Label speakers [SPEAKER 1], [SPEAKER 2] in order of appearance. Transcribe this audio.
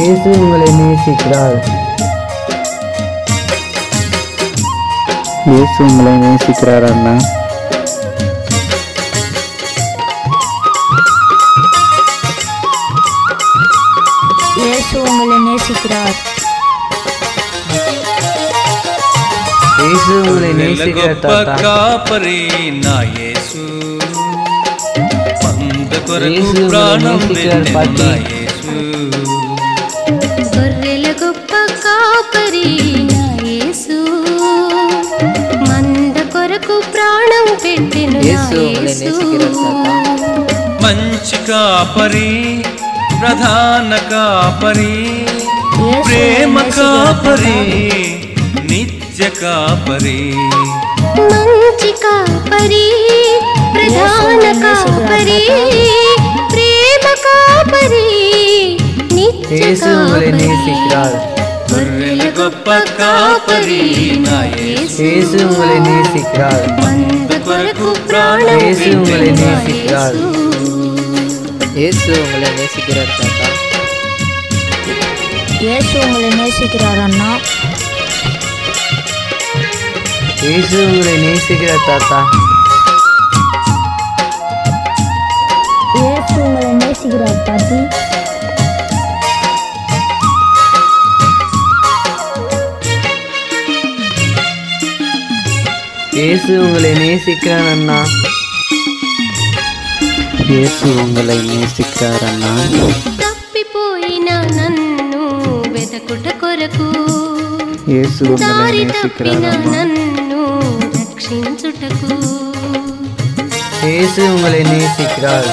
[SPEAKER 1] இயேசு உங்களை நேசிக்கிறார்.
[SPEAKER 2] இயேசு உங்களை நேசிக்கிறார் அண்ணா.
[SPEAKER 3] இயேசு உங்களை நேசிக்கிறார்.
[SPEAKER 1] இயேசு உங்களை நேசிக்கிறார் தாத்தா.
[SPEAKER 4] కాపరి నా యేసు మంద కొరకు ప్రాణం పెట్టెను నా యేసు.
[SPEAKER 5] గొర్రెల గొప్ప కాపరి నా యేసు మంద కొరకు ప్రాణం పెట్టెను నా యేసు.
[SPEAKER 4] మంచి కాపరి ప్రధాన కాపరి ప్రేమ కాపరి నిత్య కాపరి.
[SPEAKER 5] మంచి కాపరి ప్రధాన కాపరి ప్రేమ కాపరి నిత్య
[SPEAKER 1] இயேசு உங்களை
[SPEAKER 5] కాపరి.
[SPEAKER 1] நேசிக்கிறார்.
[SPEAKER 4] గొర్రెల గొప్ప కాపరి నా యేసు.
[SPEAKER 1] இயேசு உங்களை நேசிக்கிறார்.
[SPEAKER 5] మంద కొరకు ప్రాణం
[SPEAKER 1] இயேசு உங்களை
[SPEAKER 5] పెట్టెను నా
[SPEAKER 1] நேசிக்கிறார்.
[SPEAKER 5] యేసు.
[SPEAKER 6] இயேசு உங்களை நேசிக்கிறார் தாத்தா.
[SPEAKER 3] இயேசு உங்களை நேசிக்கிறார் அண்ணா.
[SPEAKER 1] இயேசு உங்களை நேசிக்கிறார் தாத்தா.
[SPEAKER 3] இயேசு உங்களை நேசிக்கிறார் பாட்டி.
[SPEAKER 1] இயேசு உங்களை நேசிக்கிறார் அண்ணா.
[SPEAKER 2] இயேசு உங்களை நேசிக்கிறார் அண்ணா.
[SPEAKER 5] తప్పిపోయిన నన్ను వెతకుట కొరకు
[SPEAKER 2] இயேசு உங்களை
[SPEAKER 5] దారి
[SPEAKER 2] நேசிக்கிறார்
[SPEAKER 5] తప్పిన
[SPEAKER 2] அண்ணா.
[SPEAKER 5] నన్ను రక్షించుటకు
[SPEAKER 1] இயேசு உங்களை நேசிக்கிறார்.